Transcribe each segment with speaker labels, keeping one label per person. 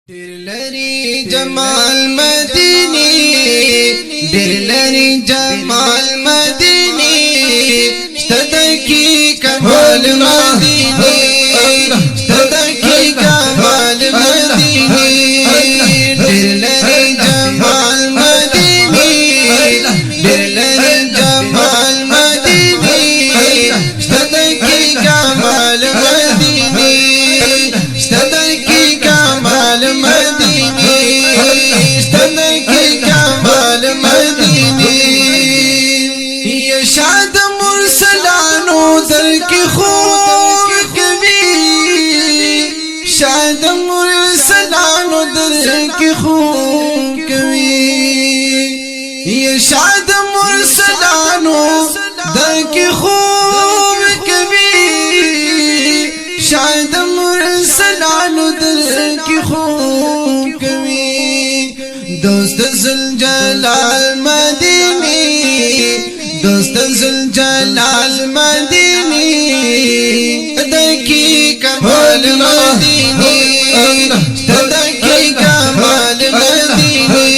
Speaker 1: दिलरी जमाल मदीनी दिलरी जमाल मदीनी सदकी कमाल मदीनी सदकी कमाल मदीनी दिलरी जमाल मदीनी दिलरी जमाल मदीनी सदकी कमाल मदीनी सदकी कमाल मदीनी सदकी कमाल मदीनी ये शाद मुरसलानो दर की खूब कभी शाद मुरसलानो दर की खूब कभी ये शाद मुरसलानो दर की खूब कभी शाद मुरसलानो दर की खूब कभी दोस्त जुलजलाल मदीनी दोस्त जुलजलाल मदीनी सदकी कमाल मदीनी सदकी कमाल मदीनी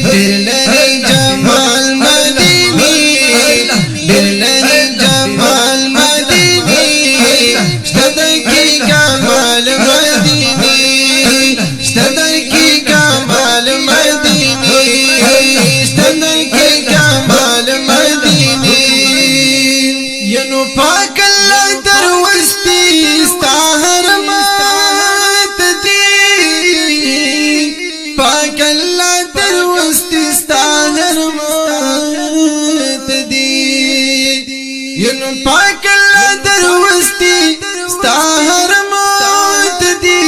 Speaker 1: दिलरी जमाल मदीनी दिलरी जमाल मदीनी सदकी कमाल मदीनी सदकी कमाल मदीनी सदकी कमाल मदीनी यनु पाक अल्लाह दरवस्ती इस्ताहर मात दी पाक अल्लाह दरवस्ती इस्ताहर मात दी यनु पाक अल्लाह दरवस्ती इस्ताहर मात दी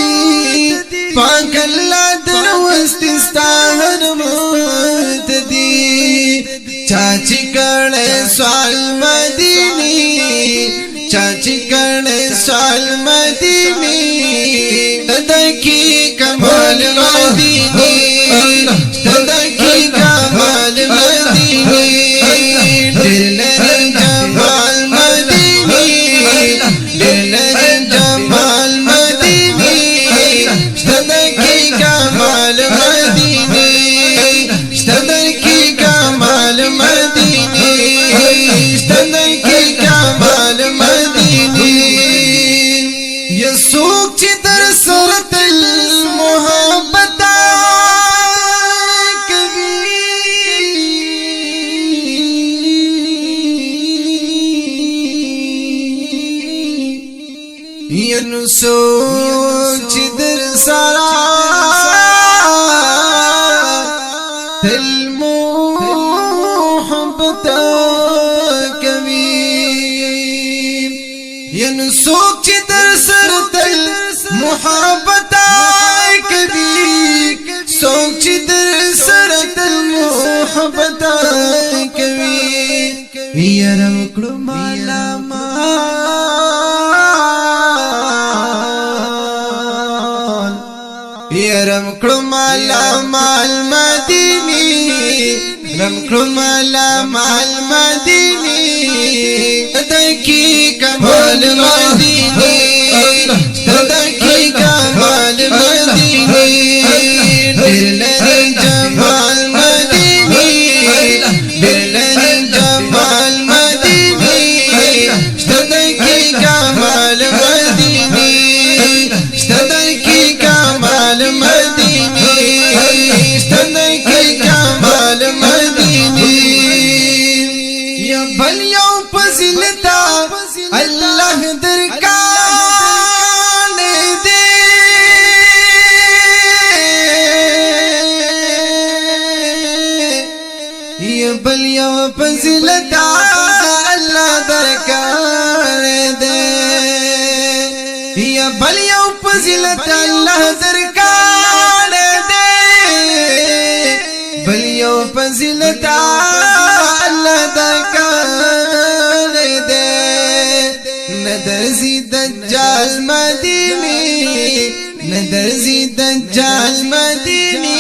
Speaker 1: पाक अल्लाह दरवस्ती इस्ताहर मात दी चाची कड़े साल मदीनी चाची कड़े साल मदीनी सदकी कमाल मदीनी सदकी कमाल मदीनी दिलरी जमाल मदीनी दिलरी जमाल मदीनी सदकी कमाल मदीनी सदकी कमाल मदीनी सदकी कमाल मदीनी ये सूख दर सुरतल मोहब्बत कभी ये सोच दर सारा दिल मोहब्बत कभी यन सोच दर सर दिल मोहब्बत कभी सोच दर सर दिल मोहब्बत कभी यरम कुमाला रम कुमाला माल मदीनी रम कुमाला माल मदीनी सदकी कमाल मदीनी सदकी कमाल मदीनी दिलरी जमाल मदीनी दिलरी जमाल मदीनी सदकी कमाल मदीनी सदकी कमाल मदीनी सदकी कमाल मदीनी या भलियों फजिलता अल्लाह दरकार दे ये भलियों फजिलता अल्लाह दरकार दे या भलियों फजिलत अल्लाह दरकार दे भलियों फजिलत अल्लाह दरकार दे नदरजी दज्जाल मदीनी नदरजी दज्जाल मदीनी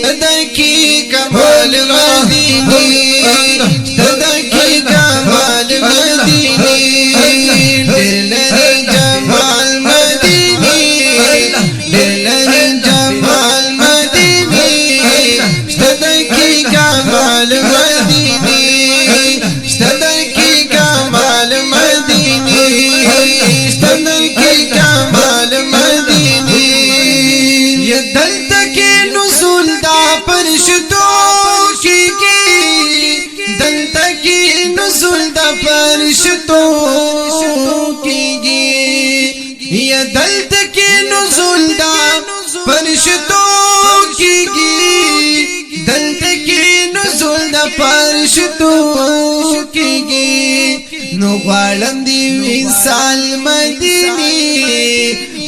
Speaker 1: सदकी कमाल मदीनी सदकी कमाल मदीनी दिलरी जमाल मदीनी جمال مدینی شتدر کی کمال مدینی شتدر کی کمال مدینی شتدر کی کمال مدینی یہ دلتا کی نزول دا پرشتو کی دلتا کی نزول دا پرشتو کی یہ دلتا کی نزول دا پرشتو کی دلتا کی نزول دا پرشتو کی نو غوالم دی وصال مدینی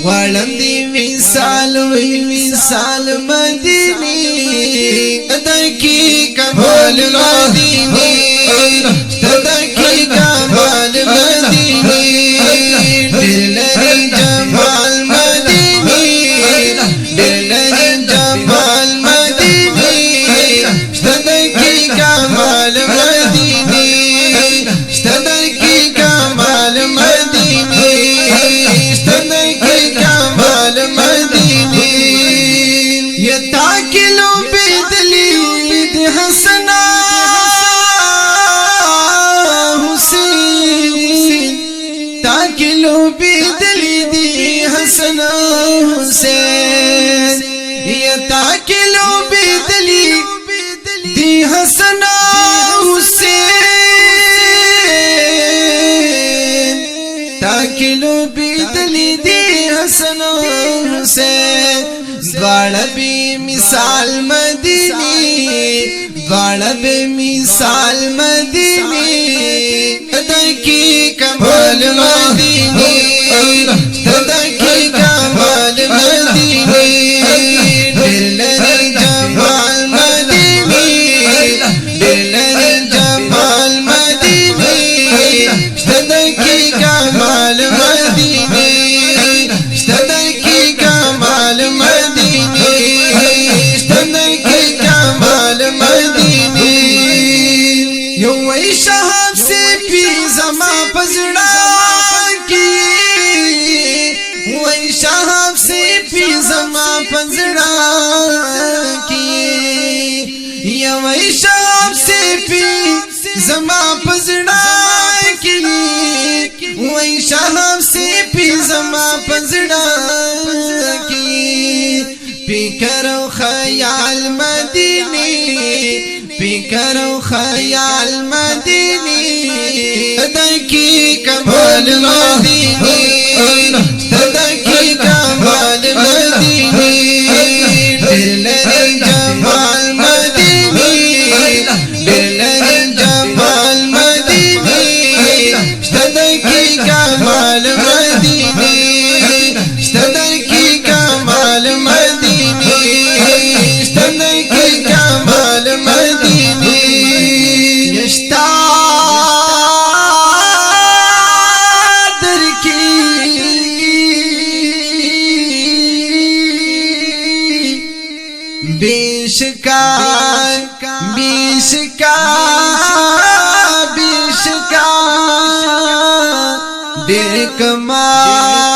Speaker 1: غوالم دی وصال مدینی در کی کمال مدینی در کی کمال مدینی دلر جمال مدینی دلر جمال مدینی در کی کمال مدینی در کی کمال مدینی در کی کمال مدینی یہ تاکلو بیدلی دی حسنا حسین تاکلو بیدلی دی حسنا حسین یہ تاکلو بیدلی دی حسنا حسین تاکلو بیدلی دی حسنا حسین دوڑا بی مثال مدینی دوڑا بی مثال مدینی در کی کمال مدینی در کی کمال مدینی دلر جمال مدینی دلر جمال مدینی در کی کمال مدینی در کی کمال مدینی در کی کمال مدینی یو وی شہاب سے پی زما پزڑا کی وی شہاب سے پی زما پزڑا کی یا وی شہاب سے پی زما پزڑا کی وی شہاب سے پی زما پزڑا کی پی کرو خیال مدینی پی کرو خیال مدینی در کی کمال مدینی در کی کمال مدینی دلر جمال مدینی دلر جمال مدینی در کی کمال مدینی در کی کمال مدینی در کی کمال مدینی یشتا در کی بیشکار بیشکار دیر کمال